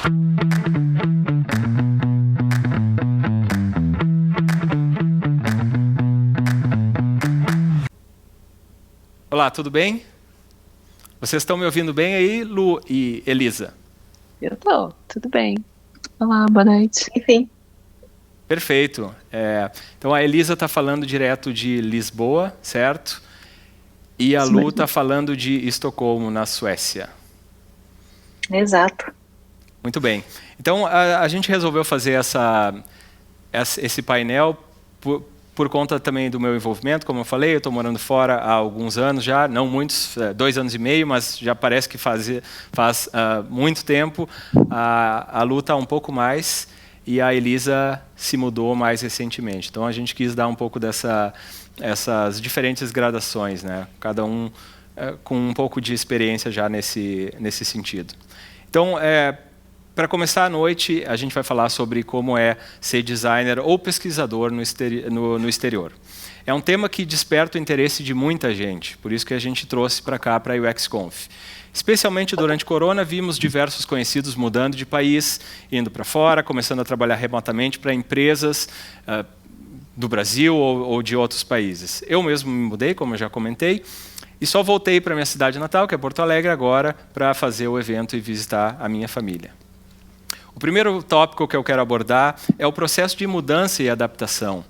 Olá, tudo bem? Vocês estão me ouvindo bem aí, Lu e Elisa? Eu tô, tudo bem. Olá, boa noite. Enfim, Perfeito. Então a Elisa está falando direto de Lisboa, certo? E a Isso Lu mesmo. está falando de Estocolmo, na Suécia. exato. Muito bem. Então a gente resolveu fazer esse painel por conta também do meu envolvimento. Como eu falei, eu estou morando fora há alguns anos já, não muitos, 2 anos e meio, mas já parece que faz muito tempo. A Lu está um pouco mais e a Elisa se mudou mais recentemente. Então a gente quis dar um pouco essas diferentes gradações, né? Cada um com um pouco de experiência já nesse sentido. Então, para começar a noite, a gente vai falar sobre como é ser designer ou pesquisador no exterior. É um tema que desperta o interesse de muita gente, por isso que a gente trouxe para cá, para a UXConf. Especialmente durante o Corona, vimos diversos conhecidos mudando de país, indo para fora, começando a trabalhar remotamente para empresas do Brasil ou de outros países. Eu mesmo me mudei, como eu já comentei, e só voltei para a minha cidade natal, que é Porto Alegre, agora, para fazer o evento e visitar a minha família. O primeiro tópico que eu quero abordar é o processo de mudança e adaptação.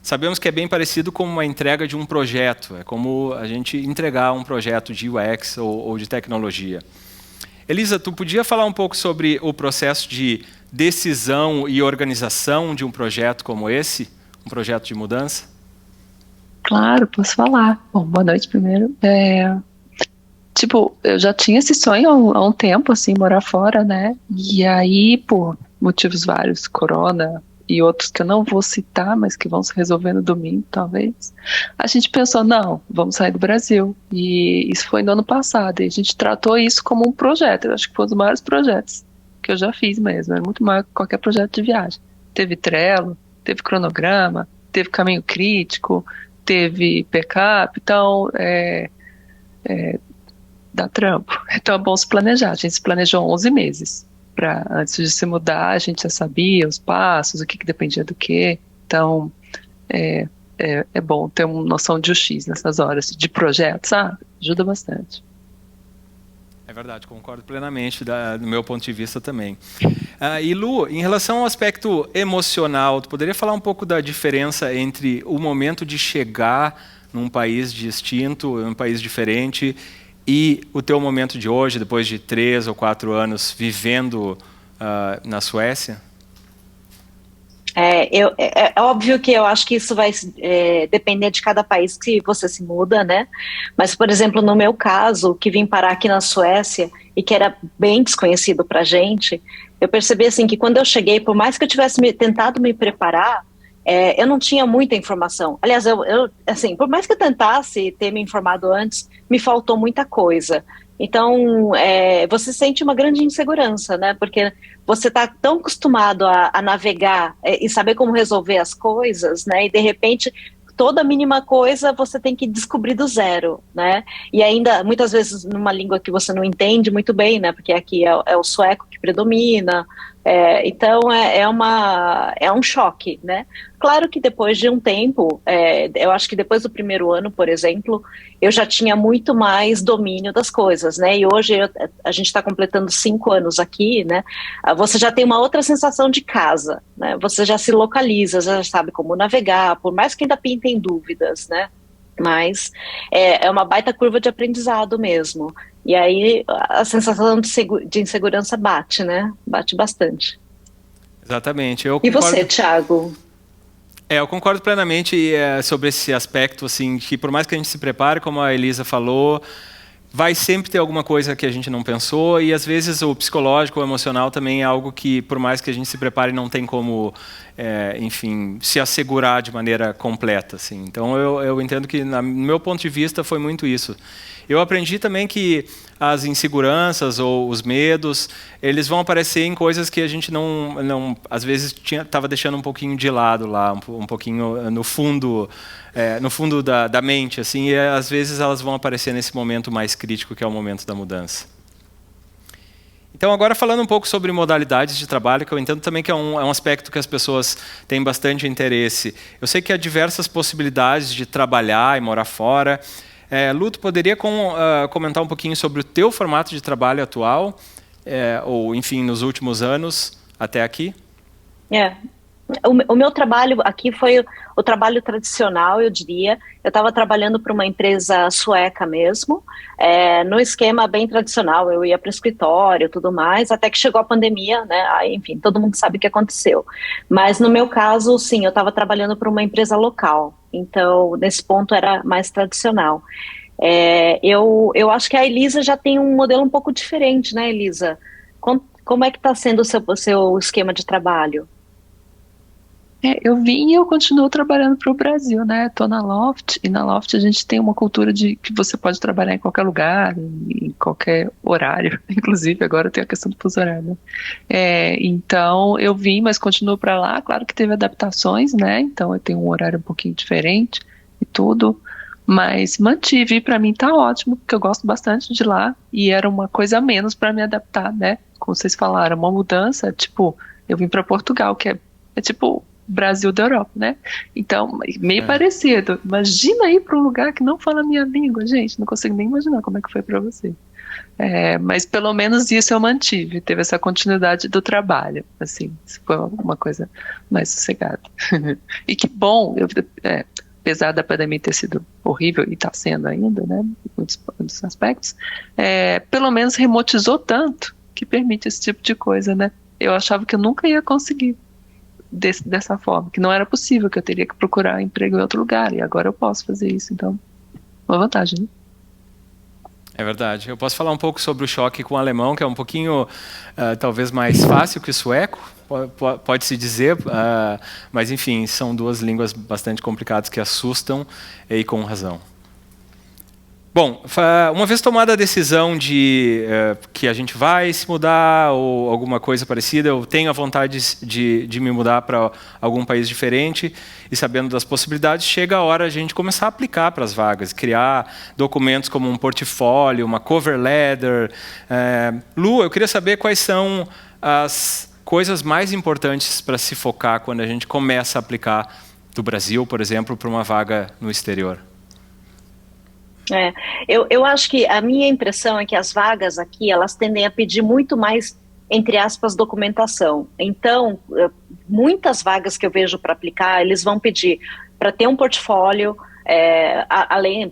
Sabemos que é bem parecido com uma entrega de um projeto, é como a gente entregar um projeto de UX ou de tecnologia. Elisa, tu podia falar um pouco sobre o processo de decisão e organização de um projeto como esse, um projeto de mudança? Claro, posso falar. Bom, boa noite primeiro. Tipo, eu já tinha esse sonho há um tempo, assim, morar fora, né? E aí, por motivos vários, corona e outros que eu não vou citar, mas que vão se resolver no domingo, talvez, a gente pensou, não, vamos sair do Brasil. E isso foi no ano passado, e a gente tratou isso como um projeto. Eu acho que foi um dos maiores projetos que eu já fiz mesmo, é muito maior que qualquer projeto de viagem. Teve Trello, teve cronograma, teve caminho crítico, teve backup, então dá trampo. Então é bom se planejar. A gente se planejou 11 meses. Antes de se mudar, a gente já sabia os passos, o que dependia do quê. Então é bom ter uma noção de UX nessas horas, de projetos, sabe? Ajuda bastante. É verdade, concordo plenamente do meu ponto de vista também. E Lu, em relação ao aspecto emocional, tu poderia falar um pouco da diferença entre o momento de chegar num país distinto, num país diferente, e o teu momento de hoje, depois de 3 ou 4 anos vivendo na Suécia? É óbvio que eu acho que isso vai depender de cada país que você se muda, né? Mas, por exemplo, no meu caso, que vim parar aqui na Suécia e que era bem desconhecido para a gente, eu percebi assim que quando eu cheguei, por mais que eu tivesse tentado me preparar, eu não tinha muita informação. Aliás, assim, por mais que eu tentasse ter me informado antes, me faltou muita coisa. Então, você sente uma grande insegurança, né? Porque você está tão acostumado a navegar e saber como resolver as coisas, né? E de repente, toda mínima coisa você tem que descobrir do zero, né? E ainda, muitas vezes, numa língua que você não entende muito bem, né? Porque aqui é o sueco que predomina. Então, é um choque, né? Claro que depois de um tempo, eu acho que depois do primeiro ano, por exemplo, eu já tinha muito mais domínio das coisas, né? E hoje a gente está completando 5 anos aqui, né? Você já tem uma outra sensação de casa, né? Você já se localiza, já sabe como navegar, por mais que ainda pintem dúvidas, né? Mas é uma baita curva de aprendizado mesmo. E aí a sensação de insegurança bate, né? Bate bastante. Exatamente, eu E você, concordo. Thiago? Eu concordo plenamente sobre esse aspecto, assim, que por mais que a gente se prepare, como a Elisa falou, vai sempre ter alguma coisa que a gente não pensou e às vezes o psicológico, o emocional também é algo que, por mais que a gente se prepare, não tem como, enfim, se assegurar de maneira completa, assim. Então eu entendo que, no meu ponto de vista, foi muito isso. Eu aprendi também que as inseguranças ou os medos, eles vão aparecer em coisas que a gente não às vezes estava deixando um pouquinho de lado lá, um pouquinho no fundo da mente, assim, e às vezes elas vão aparecer nesse momento mais crítico que é o momento da mudança. Então, agora falando um pouco sobre modalidades de trabalho, que eu entendo também que é um aspecto que as pessoas têm bastante interesse. Eu sei que há diversas possibilidades de trabalhar e morar fora. Lu, tu poderia comentar um pouquinho sobre o teu formato de trabalho atual, ou, enfim, nos últimos anos até aqui? O meu trabalho aqui foi o trabalho tradicional, eu diria. Eu estava trabalhando para uma empresa sueca mesmo, no esquema bem tradicional. Eu ia para o escritório, tudo mais, até que chegou a pandemia, né? Aí, enfim, todo mundo sabe o que aconteceu. Mas no meu caso, sim, eu estava trabalhando para uma empresa local. Então, nesse ponto era mais tradicional. Eu acho que a Elisa já tem um modelo um pouco diferente, né, Elisa? Como é que está sendo o seu esquema de trabalho? Eu vim e eu continuo trabalhando para o Brasil, né? Estou na Loft, e na Loft a gente tem uma cultura de que você pode trabalhar em qualquer lugar, em qualquer horário. Inclusive, agora tem a questão do fuso horário, né? Então, eu vim, mas continuo para lá. Claro que teve adaptações, né? Então, eu tenho um horário um pouquinho diferente e tudo. Mas mantive, para mim tá ótimo, porque eu gosto bastante de lá. E era uma coisa a menos para me adaptar, né? Como vocês falaram, uma mudança, tipo, eu vim para Portugal, que é tipo Brasil da Europa, né? Então, meio parecido. Imagina ir para um lugar que não fala a minha língua, gente. Não consigo nem imaginar como é que foi para você. Mas pelo menos isso eu mantive. Teve essa continuidade do trabalho. Assim, isso foi uma coisa mais sossegada. E que bom, apesar da pandemia ter sido horrível e está sendo ainda, né? Muitos aspectos. Pelo menos remotizou tanto que permite esse tipo de coisa, né? Eu achava que eu nunca ia conseguir dessa forma, que não era possível, que eu teria que procurar emprego em outro lugar, e agora eu posso fazer isso, então, uma vantagem, né? É verdade. Eu posso falar um pouco sobre o choque com o alemão, que é um pouquinho, talvez, mais fácil que o sueco, pode-se dizer, mas, enfim, são duas línguas bastante complicadas que assustam, e com razão. Bom, uma vez tomada a decisão de que a gente vai se mudar ou alguma coisa parecida, eu tenho a vontade de me mudar para algum país diferente e sabendo das possibilidades, chega a hora a gente começar a aplicar para as vagas, criar documentos como um portfólio, uma cover letter. Lu, eu queria saber quais são as coisas mais importantes para se focar quando a gente começa a aplicar do Brasil, por exemplo, para uma vaga no exterior. Eu acho que a minha impressão é que as vagas aqui, elas tendem a pedir muito mais, entre aspas, documentação. Então, muitas vagas que eu vejo para aplicar, eles vão pedir para ter um portfólio, além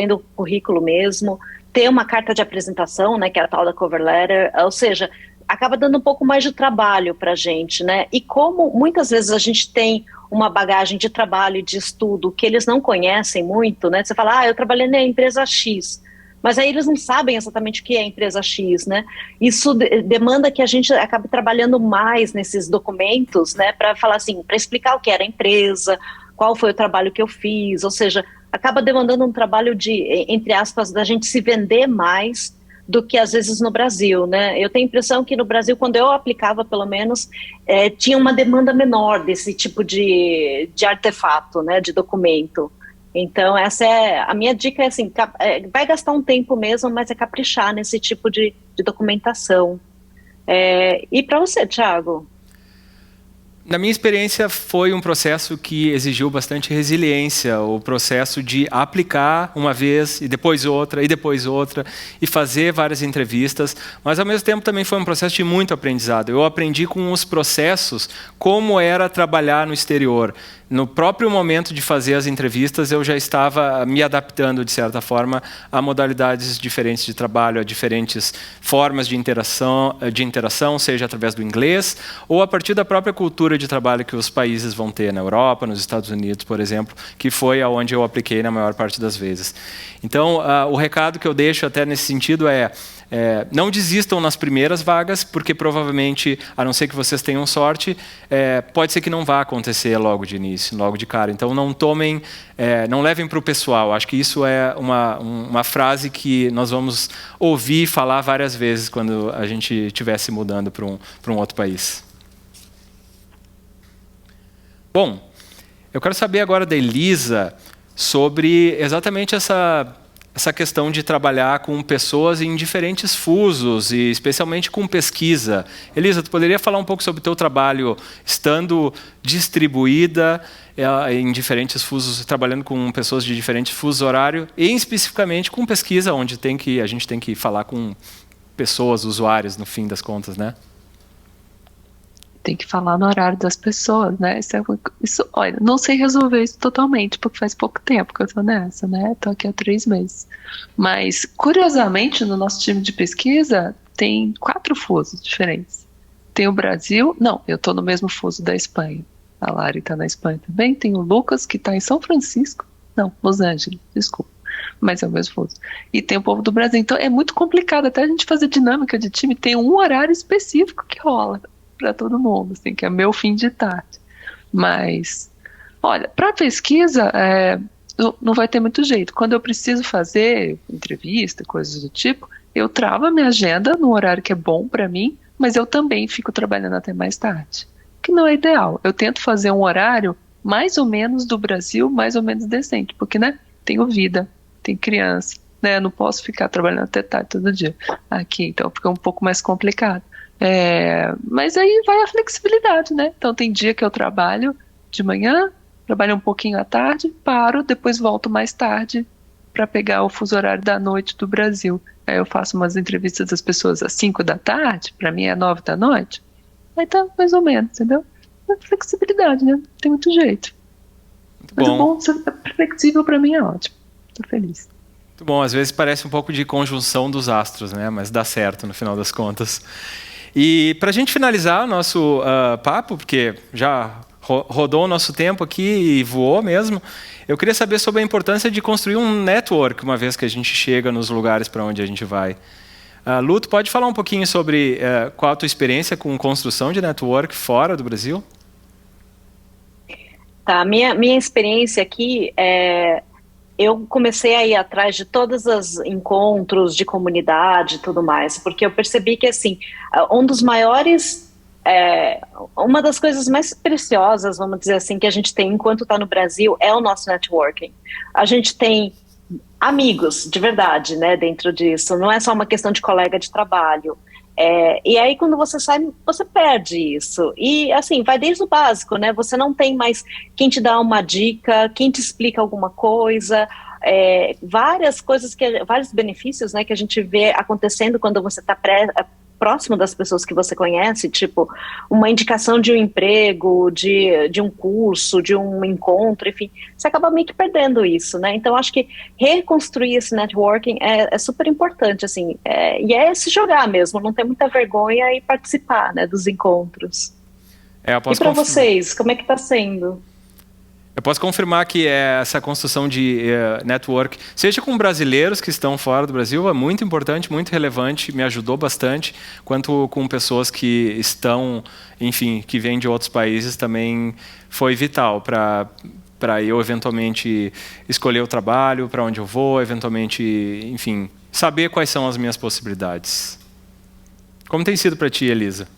do currículo mesmo, ter uma carta de apresentação, né, que é a tal da cover letter, ou seja, acaba dando um pouco mais de trabalho para a gente, né? E como muitas vezes a gente tem uma bagagem de trabalho e de estudo que eles não conhecem muito, né? Você fala, eu trabalhei na empresa X, mas aí eles não sabem exatamente o que é a empresa X, né? Isso demanda que a gente acabe trabalhando mais nesses documentos, né? Para falar assim, para explicar o que era a empresa, qual foi o trabalho que eu fiz, ou seja, acaba demandando um trabalho de, entre aspas, da gente se vender mais do que às vezes no Brasil, né? Eu tenho a impressão que no Brasil, quando eu aplicava, pelo menos, tinha uma demanda menor desse tipo de artefato, né? De documento. Então, essa a minha dica, é assim, vai gastar um tempo mesmo, mas é caprichar nesse tipo de documentação. E para você, Thiago? Na minha experiência, foi um processo que exigiu bastante resiliência, o processo de aplicar uma vez, e depois outra, e fazer várias entrevistas, mas ao mesmo tempo também foi um processo de muito aprendizado. Eu aprendi com os processos como era trabalhar no exterior. No próprio momento de fazer as entrevistas, eu já estava me adaptando, de certa forma, a modalidades diferentes de trabalho, a diferentes formas de interação, seja através do inglês, ou a partir da própria cultura de trabalho que os países vão ter na Europa, nos Estados Unidos, por exemplo, que foi aonde eu apliquei na maior parte das vezes. Então, o recado que eu deixo até nesse sentido não desistam nas primeiras vagas, porque provavelmente, a não ser que vocês tenham sorte, pode ser que não vá acontecer logo de início, logo de cara. Então não levem para o pessoal. Acho que isso é uma frase que nós vamos ouvir falar várias vezes quando a gente estiver se mudando para um outro país. Bom, eu quero saber agora da Elisa sobre exatamente essa essa questão de trabalhar com pessoas em diferentes fusos, e especialmente com pesquisa. Elisa, tu poderia falar um pouco sobre o teu trabalho estando distribuída em diferentes fusos, trabalhando com pessoas de diferentes fusos horários, e especificamente com pesquisa, onde a gente tem que falar com pessoas, usuários, no fim das contas, né? Tem que falar no horário das pessoas, né? Olha, não sei resolver isso totalmente, porque faz pouco tempo que eu tô nessa, né? Tô aqui há 3 meses. Mas, curiosamente, no nosso time de pesquisa, tem 4 fusos diferentes. Tem o Brasil, não, eu tô no mesmo fuso da Espanha. A Lari tá na Espanha também. Tem o Lucas, que tá em São Francisco. Não, Los Angeles, desculpa. Mas é o mesmo fuso. E tem o povo do Brasil. Então, é muito complicado até a gente fazer dinâmica de time. Tem um horário específico que rola para todo mundo, assim, que é meu fim de tarde. Mas, olha, para pesquisa, não vai ter muito jeito. Quando eu preciso fazer entrevista, coisas do tipo, eu travo a minha agenda no horário que é bom para mim, mas eu também fico trabalhando até mais tarde, que não é ideal. Eu tento fazer um horário mais ou menos do Brasil, mais ou menos decente, porque, né, tenho vida, tenho criança, né, eu não posso ficar trabalhando até tarde todo dia aqui, então fica um pouco mais complicado. Mas aí vai a flexibilidade, né? Então tem dia que eu trabalho de manhã, trabalho um pouquinho à tarde, paro, depois volto mais tarde para pegar o fuso horário da noite do Brasil. Aí eu faço umas entrevistas das pessoas às 5 da tarde, para mim é 9 da noite. Aí tá mais ou menos, entendeu? É flexibilidade, né? Não tem muito jeito. Muito Mas bom. o bom, ser flexível para mim é ótimo. Tô feliz. Muito bom. Às vezes parece um pouco de conjunção dos astros, né? Mas dá certo no final das contas. E para a gente finalizar o nosso papo, porque já rodou o nosso tempo aqui e voou mesmo, eu queria saber sobre a importância de construir um network uma vez que a gente chega nos lugares para onde a gente vai. Lu, tu pode falar um pouquinho sobre qual a tua experiência com construção de network fora do Brasil? Tá, minha experiência aqui eu comecei a ir atrás de todos os encontros de comunidade e tudo mais, porque eu percebi que, assim, uma das coisas mais preciosas, vamos dizer assim, que a gente tem enquanto está no Brasil é o nosso networking. A gente tem amigos, de verdade, né, dentro disso, não é só uma questão de colega de trabalho. E aí, quando você sai, você perde isso. E, assim, vai desde o básico, né? Você não tem mais quem te dá uma dica, quem te explica alguma coisa, várias coisas, vários benefícios, né, que a gente vê acontecendo quando você está próximo das pessoas que você conhece, tipo, uma indicação de um emprego, de um curso, de um encontro, enfim, você acaba meio que perdendo isso, né? Então, acho que reconstruir esse networking é super importante, assim, e é se jogar mesmo, não ter muita vergonha e participar, né, dos encontros. E para vocês, como é que está sendo? Eu posso confirmar que essa construção de network, seja com brasileiros que estão fora do Brasil, é muito importante, muito relevante, me ajudou bastante, quanto com pessoas que estão, enfim, que vêm de outros países, também foi vital para eu eventualmente escolher o trabalho, para onde eu vou, eventualmente, enfim, saber quais são as minhas possibilidades. Como tem sido para ti, Elisa?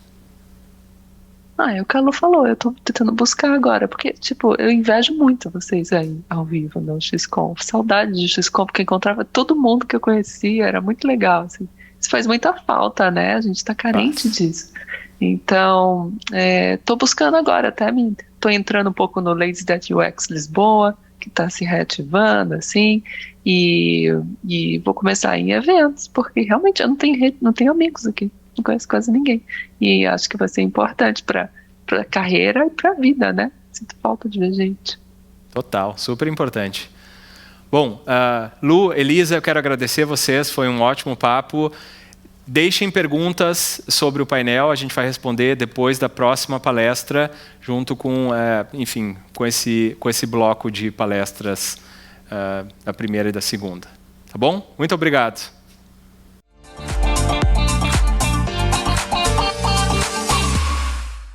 É o que a Lu falou, eu tô tentando buscar agora, porque, tipo, eu invejo muito vocês aí, ao vivo, no XConf. Saudade de XConf, porque encontrava todo mundo que eu conhecia, era muito legal, assim. Isso faz muita falta, né? A gente tá carente disso. Então, tô buscando agora, até tô entrando um pouco no Ladies That UX Lisboa, que tá se reativando, assim, e vou começar em eventos, porque realmente eu não tenho amigos aqui. Não conheço quase ninguém. E acho que vai ser importante para a carreira e para a vida, né? Sinto falta de ver gente. Total, super importante. Bom, Lu, Elisa, eu quero agradecer a vocês, foi um ótimo papo. Deixem perguntas sobre o painel, a gente vai responder depois da próxima palestra, junto com, enfim, com esse bloco de palestras da primeira e da segunda. Tá bom? Muito obrigado.